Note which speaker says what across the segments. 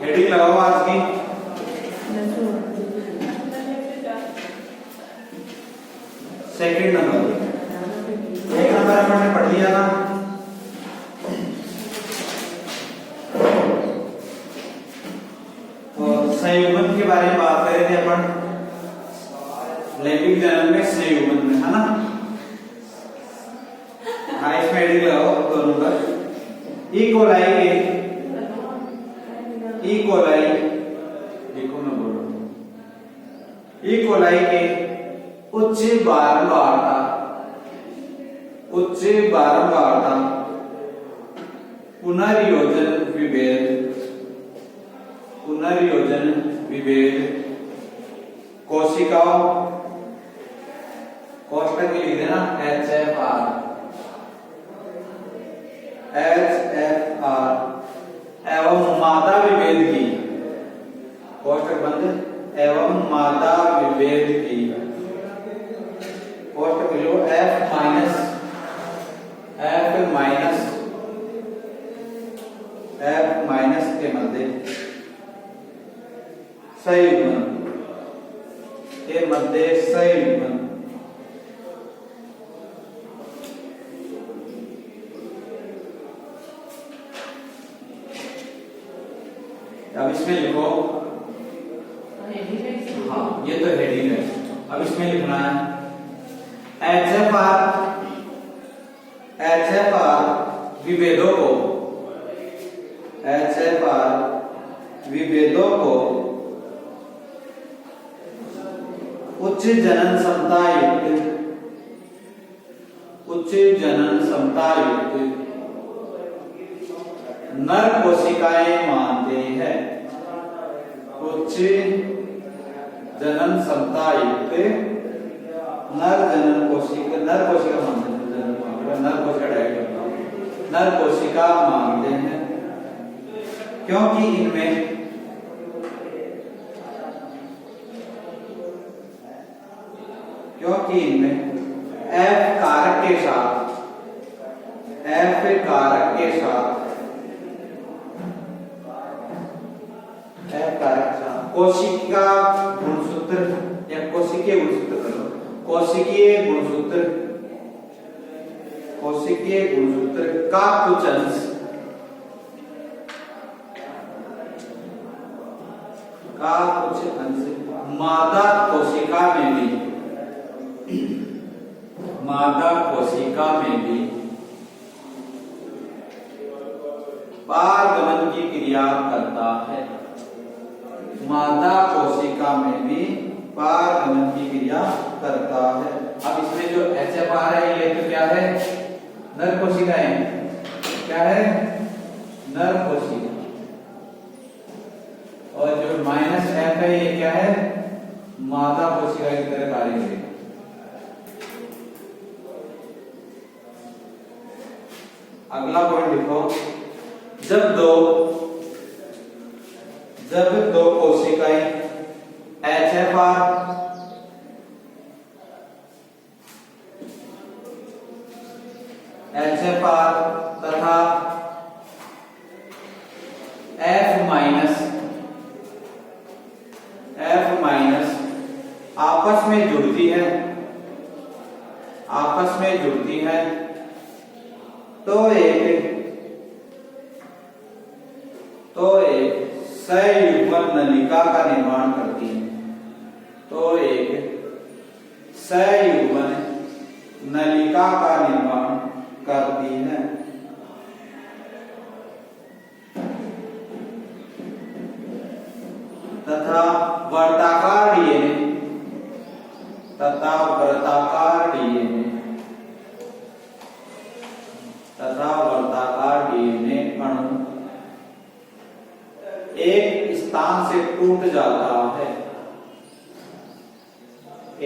Speaker 1: Heading लगाओ आज की। सेकंड नंबर, एक नंबर अपन ने पढ़ लिया ना। और संयुग्मन के बारे में बात कर रहे थे अपन, लैंगिक जनन में संयुग्मन में, है ना। हाँ, इसमें हेडिंग लगाओ दोनों पर। इकोलाई के, इकोलाई देखो मैं बोल रहा हूं, इकोलाई के उच्च बारंबारता, उच्च बारंबारता पुनर्योजन विभेद, पुनर्योजन विभेद कोशिकाओं, कोष्ठक में लिख देना HFR, HFR एवं मादा विभेद की, कोष्ठक बंद, एवं मादा विभेद की, कोष्ठक लो F माइनस के मध्य संयुग्मन, के मध्य संयुग्मन। अब इसमें लिखो, हाँ ये तो हेडिंग है। अब इसमें लिखना है HFR विभेदों को, HFR विभेदों को उच्च जनन क्षमता युक्त, उच्च जनन क्षमता युक्त नर कोशिकाएं मानते हैं, उच्च जनन क्षमता युक्त नर जनन कोशिका, नर कोशिका मानते हैं, नर कोशिका डायरेक्ट, नर कोशिका मानते हैं, क्योंकि इनमें F कारक के साथ, F कारक के साथ, F कारक के साथ कोशिका गुणसूत्र या कोशिकीय गुणसूत्र करो, कोशिकीय गुणसूत्र, कोशिकीय गुणसूत्र का कुछ अंश, का कुछ अंश मादा कोशिका में भी, मादा कोशिका में भी पारगमन की क्रिया करता है, मादा कोशिका में भी पारगमन की क्रिया करता है। अब इसमें जो HFR है ये तो क्या है, नर कोशिका है, क्या है, नर कोशिका, और जो -F है ये क्या है, मादा कोशिका की तरह कार्य करेगा। अगला पॉइंट लिखो, जब दो कोशिकाएं HFR तथा F माइनस आपस में जुड़ती है, आपस में जुड़ती है, तो एक संयुग्मन नलिका का निर्माण करती है, तो एक संयुग्मन नलिका का निर्माण करती है, तथा वर्ताकार डीएनए, तथा वर्ताकार डीएनए अणु एक स्थान से टूट जाता है,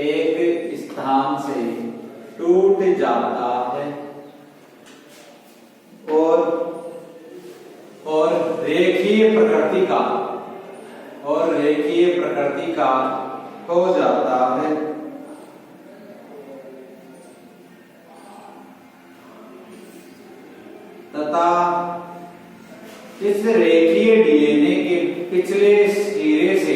Speaker 1: एक स्थान से टूट जाता है और रेखीय प्रकृति का हो जाता है, तथा इस रेखीय पिछले सिरे से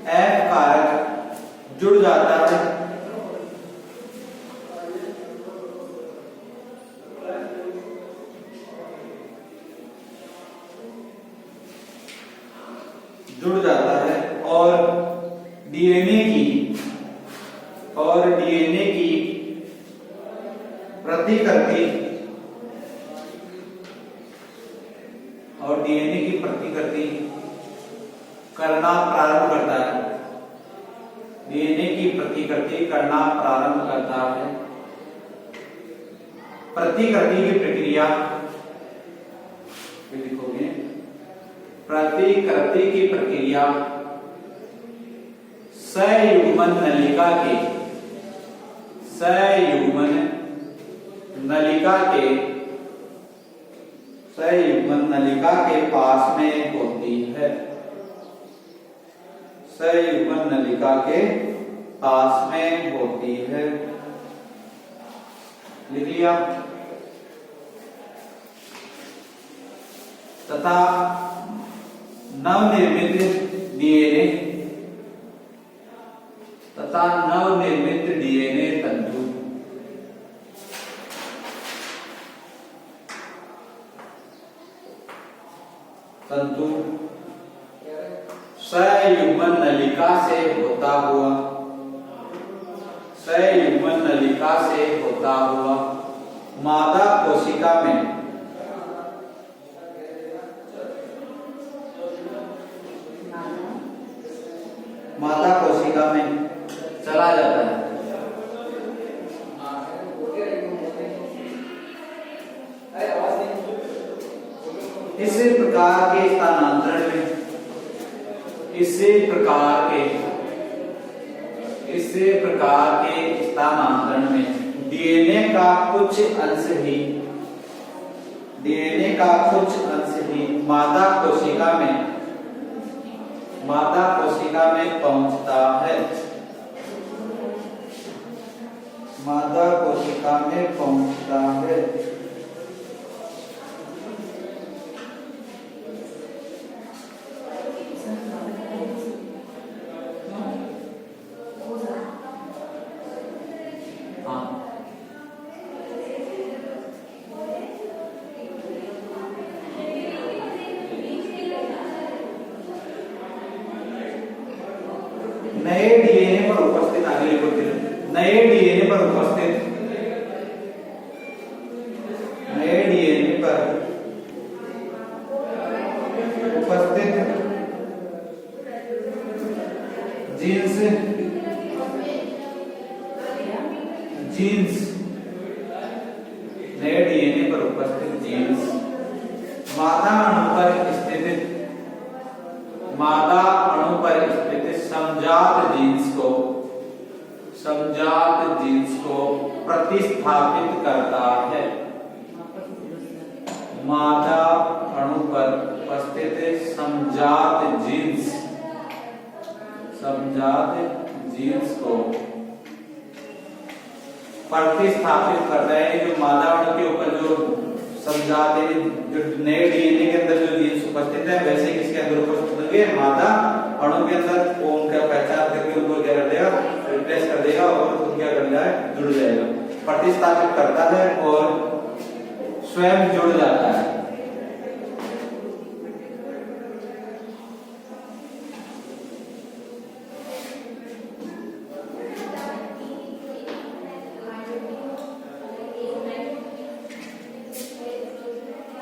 Speaker 1: एफ कारक जुड़ जाता है और डीएनए की प्रतिकृति करना प्रारंभ करता है। डीएनए की प्रतिकृति करना प्रारंभ करता है। प्रतिकृति की प्रक्रिया लिखोगे, प्रतिकृति की प्रक्रिया संयुग्मन नलिका के पास में होती है। संयुग्मन नलिका के पास में होती है। लिख लिया। तथा नवनिर्मित डीएनए तंतु संयुग्मन नलिका से होता हुआ मादा कोशिका में चला जाता है। इस प्रकार के स्थानांतरण में डीएनए का कुछ अंश ही मादा कोशिका में पहुंचता है। नए डीएनए पर उपस्थित जीन्स मादा अणु पर स्थित समजात जीन्स को प्रतिस्थापित करता है। मादा अणु पर उपस्थित समजात जीन्स को प्रतिस्थापित करता है। जो मादा अणु के ऊपर जो समजात जो नए डीएनए के अंदर जो जीन्स उपस्थित है, वैसे किसके अंदर उपस्थित होंगे? मादा अणु के अंदर। वो उनका पहचान करके उनको क्या कर देगा? रिप्लेस कर देगा और उनको क्या कर देगा? जुड़ जाएगा। प्रतिस्थापित करता है और स्वयं जुड़ जाता है।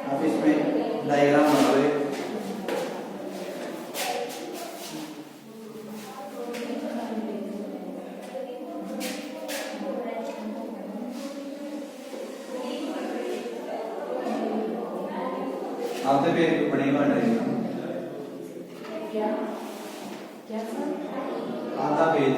Speaker 1: अब इसमें डायग्राम बनाओगे। आधे पेज पढ़ेगा डायग्राम। क्या सर? आधा पेज।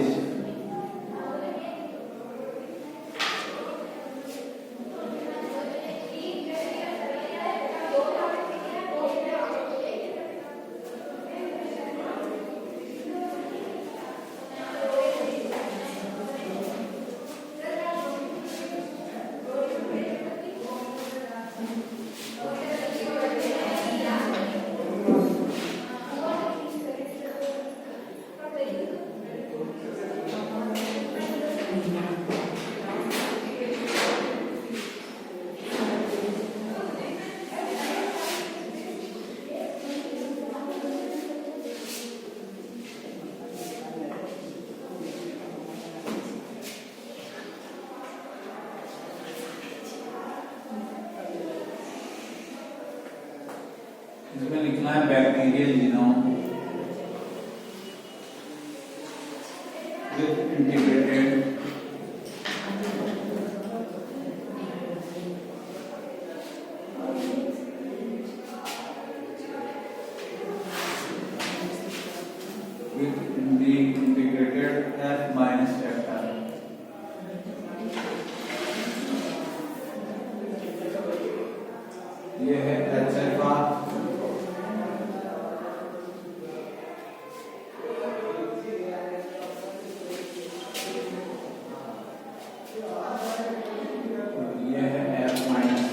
Speaker 1: इसमें लिखना है bacterial genome with integrated F minus vector. ये है H अल्फा, ये है F माइनस।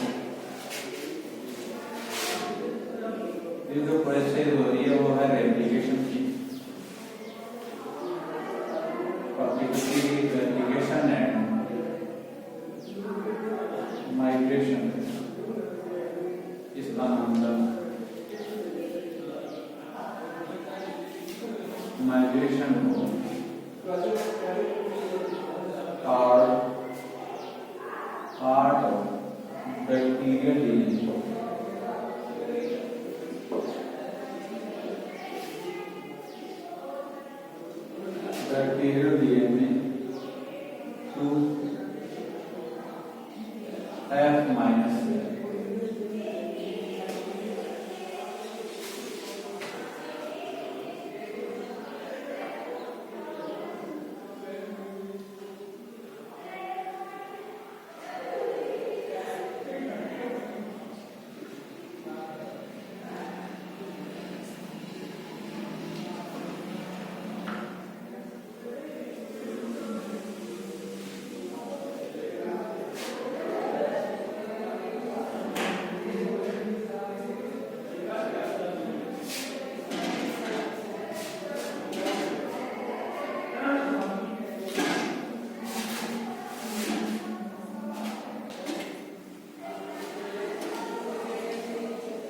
Speaker 1: ये जो प्रोसेस हो रही है वो है रेप्लिकेशन की, replication and migration, इसका नाम माइग्रेशन को part of bacterial DNA. Bacterial DNA to F minus.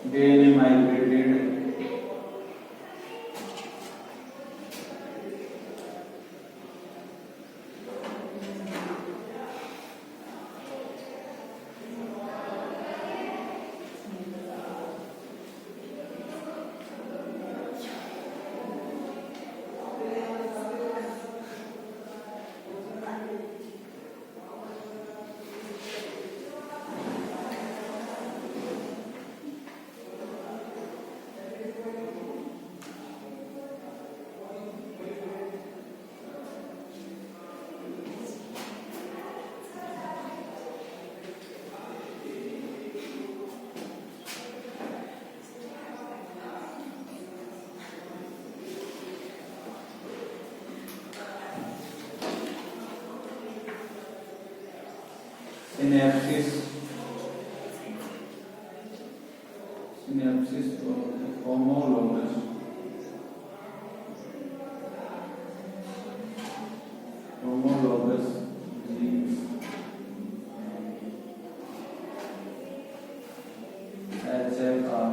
Speaker 1: DNA migrated synapses homologous genes HFR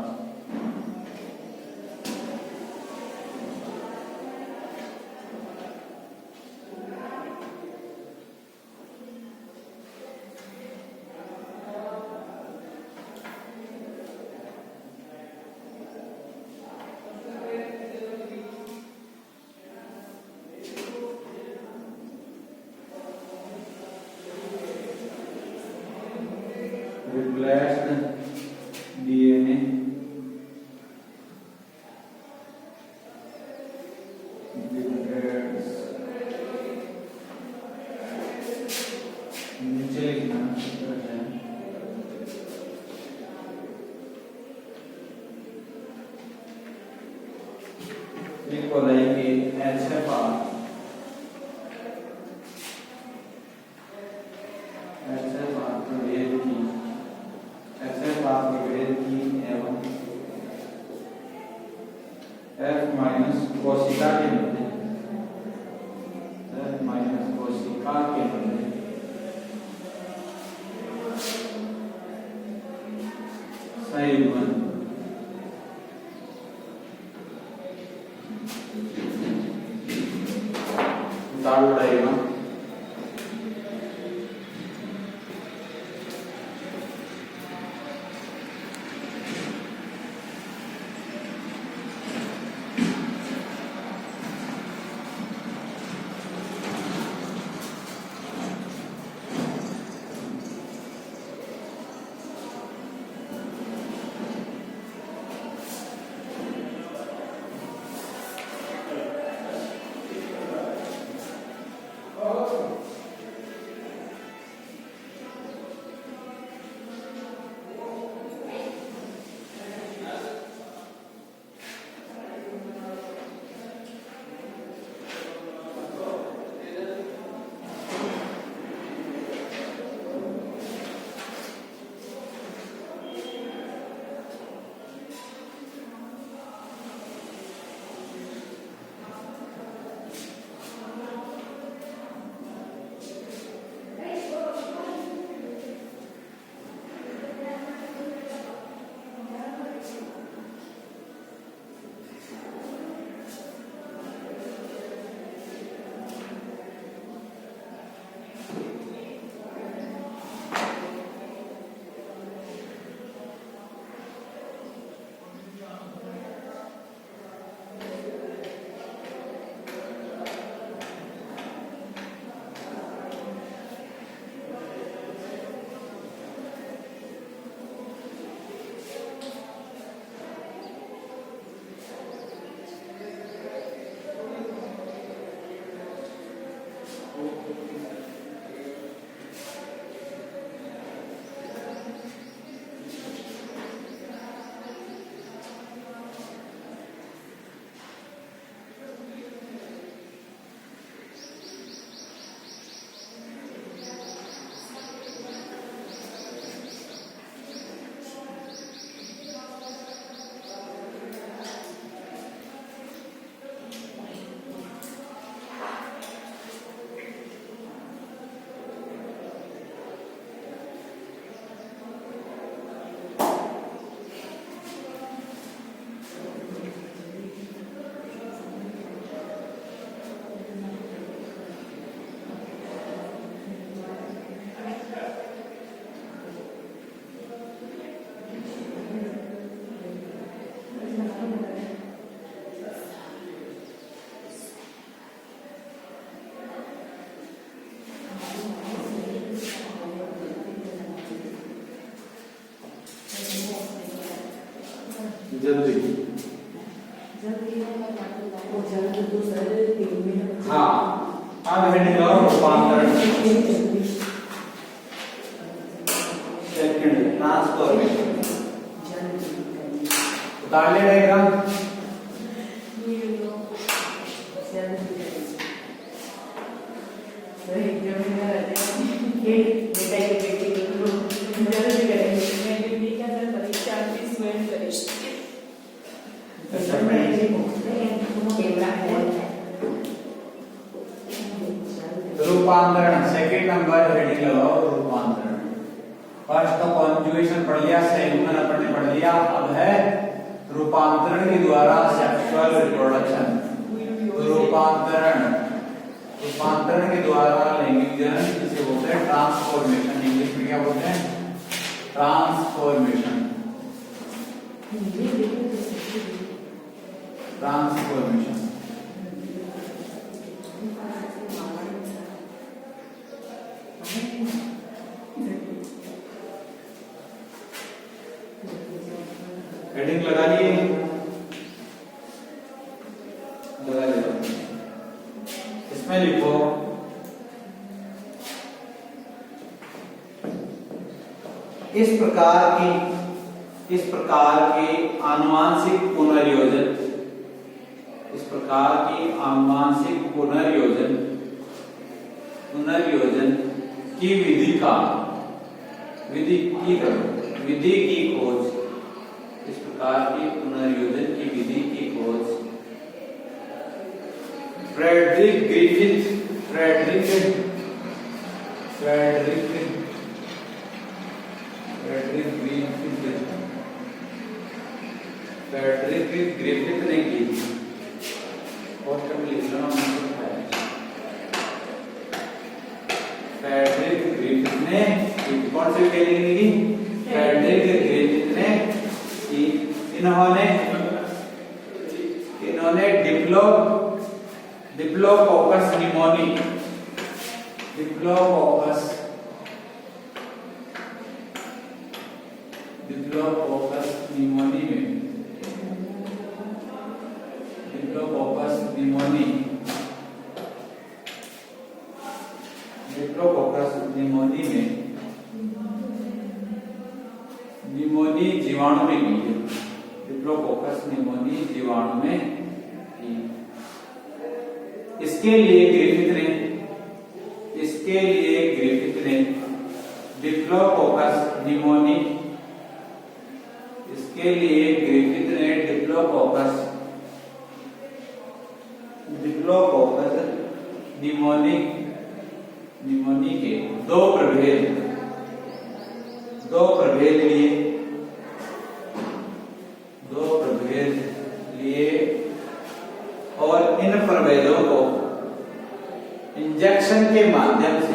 Speaker 1: replaced DNA degrades नीचे लिखना है एक बोलेंगे HFR F माइनस कोशिका के बदले F माइनस कोशिका के बदले संयुग्मन उतार उड़ाएगा जल्दी हाँ अब हेडिंग और रूपांतरण सेकंड ट्रांसफॉर्मेशन उतार ले रहेगा रूपांतरण सेकंड नंबर हेडिंग लगाओ रूपांतरण। फर्स्ट तो कॉन्जुगेशन पढ़ लिया, सेकंड अपन ने पढ़ लिया, अब है रूपांतरण के द्वारा सेक्सुअल रिप्रोडक्शन। रूपांतरण रूपांतरण के द्वारा लैंगिक जनन जिसे बोलते हैं ट्रांसफॉर्मेशन। इंग्लिश में क्या बोलते हैं? ट्रांसफॉर्मेशन। ट्रांसफॉर्मेशन हेडिंग लगा लिए, लगा लिया। इसमें लिखो इस प्रकार की आनुवांशिक पुनर्योजन, इस प्रकार की आनुवांशिक पुनर्योजन की विधि की खोज, इस प्रकार की पुनर्योजन की विधि की खोज फ्रेडरिक ग्रिफिथ ने की थी। पोस्टर में लिख लो, फ्रेडरिक ग्रिफिथ ने कौन सी टेक्निक की? फ्रेडरिक ग्रिफिथ ने की। इन्होंने डिप्लोकोकस निमोनी, डिप्लोकोकस निमोनी में डिप्लोकोकस निमोनी डिप्लोकोकस निमोनी में निमोनी जीवाणु में की है। डिप्लोकोकस निमोनी जीवाणु में की। इसके लिए ग्रिफिथ ने डिप्लोकोकस निमोनी इसके लिए ग्रिफिथ ने डिप्लोकोकस निमोनी के दो प्रभेद लिए और इन प्रभेदों को इंजेक्शन के माध्यम से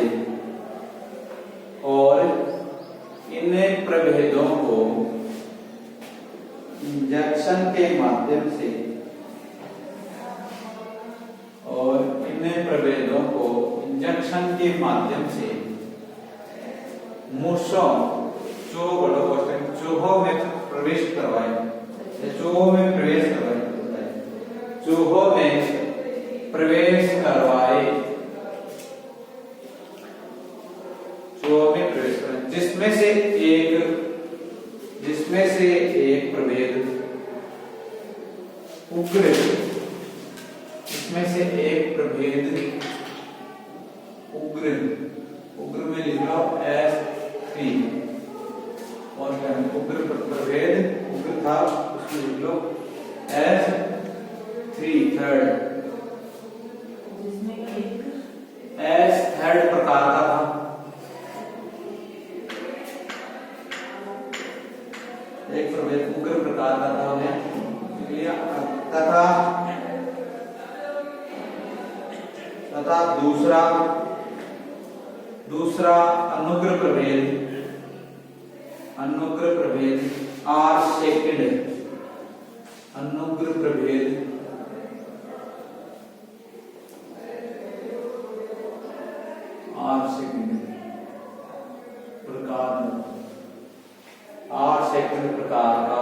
Speaker 1: मूसों चूहों में प्रवेश करवाए। चूहों में प्रवेश करवाए जिसमें से एक प्रभेद उग्र में लिख लो S3 और उग्र प्रभेद उग्र था उसमें लिख लो S3 थर्ड प्रकार का था। एक प्रभेद उग्र प्रकार का था तथा दूसरा अनुग्र प्रभेद R सेकंड प्रकार का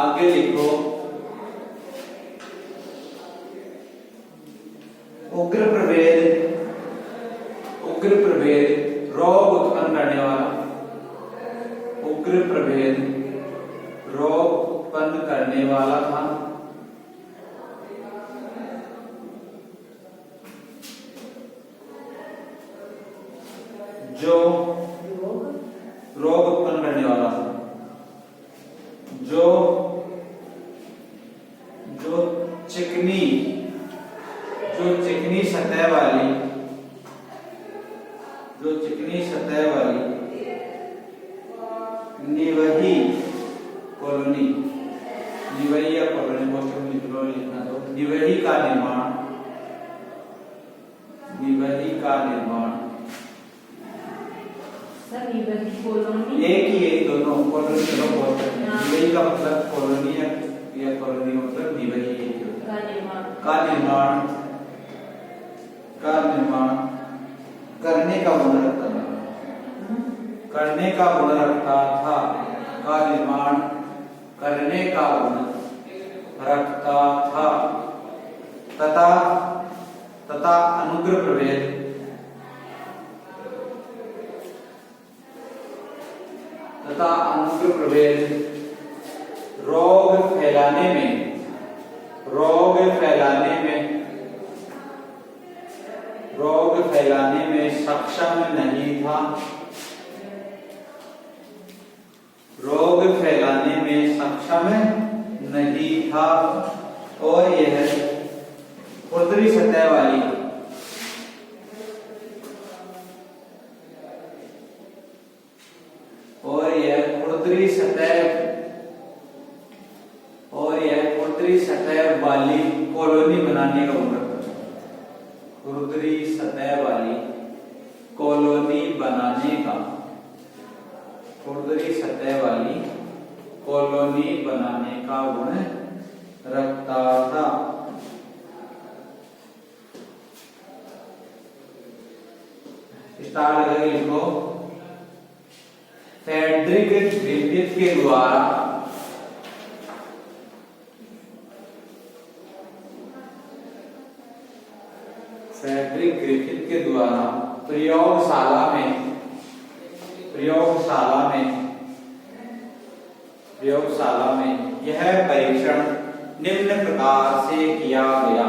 Speaker 1: आगे लिखो उग्र प्रभेद रोग उत्पन्न करने वाला था। जो रोग उत्पन्न करने वाला था जो चिकनी सतह वाली निवही कॉलोनी निवही का निर्माण एक ही दोनों कॉलोनी निवही का मतलब कॉलोनी या कॉलोनी मतलब निवही का निर्माण करने का गुण रखता था का निर्माण करने का गुण रखता था तथा अनुग्र प्रभेद रोग फैलाने में सक्षम नहीं था और यह खुरदरी सतह वाली कॉलोनी बनाने का गुण रखता है। खुरदरी सतह वाली कॉलोनी बनाने का गुण रखता था। स्टार्ट करके लिखो फ्रेडरिक ग्रिफिथ के द्वारा फ्रेडरिक ग्रिफिथ के द्वारा प्रयोगशाला में यह परीक्षण निम्न प्रकार से किया गया।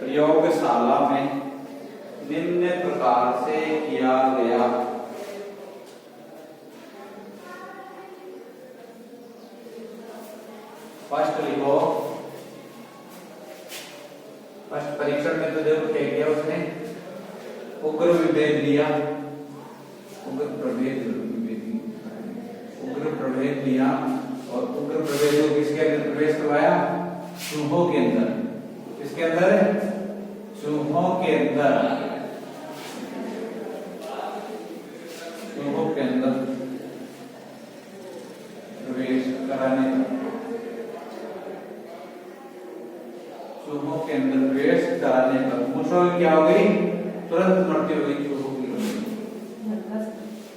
Speaker 1: प्रयोगशाला में निम्न प्रकार से किया गया। फर्स्ट लिखो। फर्स्ट परीक्षण में तो देखो क्या किया उसने, उग्र विभेद लिया, उग्र प्रभेद लिया और उग्र प्रभेद को किसके अंदर प्रवेश करवाया? चूहों के अंदर। किसके अंदर? चूहों के अंदर। चूहों के अंदर प्रवेश कराने का, चूहों के अंदर प्रवेश कराने पर मूषों की क्या हो गई? तुरंत मृत्यु हो गई।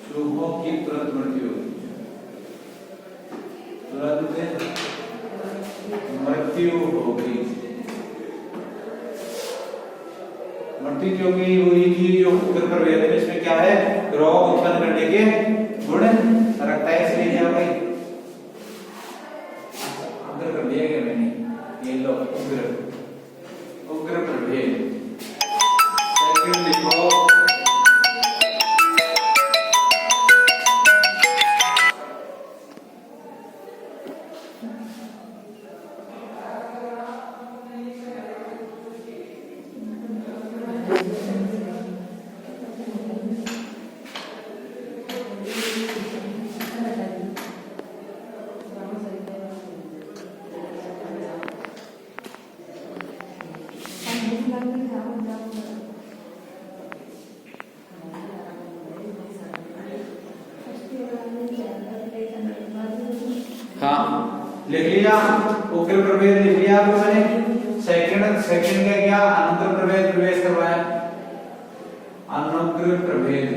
Speaker 1: चूहों की तुरंत मृत्यु हो गई। तुरंत मृत्यु हो गई। मृत्यु क्यों हुई थी? जो उग्र प्रभेद है इसमें क्या है? रोग उत्पन्न करने के गुण रखता है, इसलिए क्या हो गई? उग्र कर दिया गया मैंने, ये लो उग्र प्रभेद। सेकंड लिखो। हाँ लिख लिया, उग्र प्रभेद लिख लिया आपको मैंने। सेकंड का क्या? अनुग्र प्रभेद प्रवेश करवाया। अनुग्र प्रभेद